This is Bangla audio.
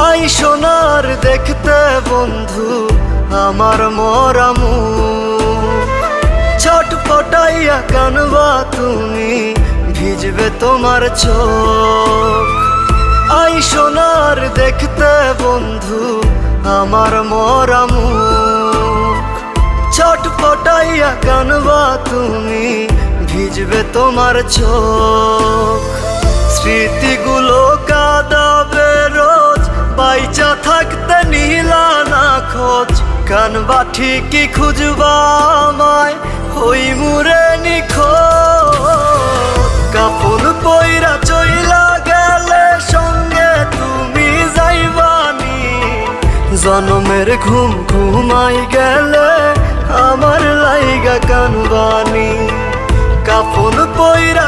আই সোনার দেখতে বন্ধু আমার মরা মুখ, ছটফটাইয়া কানবা তুমি, ভিজবে তোমার চোখ। আই সোনার দেখতে বন্ধু আমার মরা মুখ, ছটফটাইয়া কানবা তুমি, ভিজবে তোমার চোখ। স্মৃতিগুলো কাঁদাবে রোজ, বাইচা থাকতে নিলা না খোঁজ। কানবা ঠিকই খুঁজবা আমায়, হই মুরে নিখোঁজ। কাপন পইরা চইলা গেলে সঙ্গে তুমি যাইবানি, জনমের ঘুম ঘুমাই গেলে আমার লাইগা কানবানি। কাপন পইরা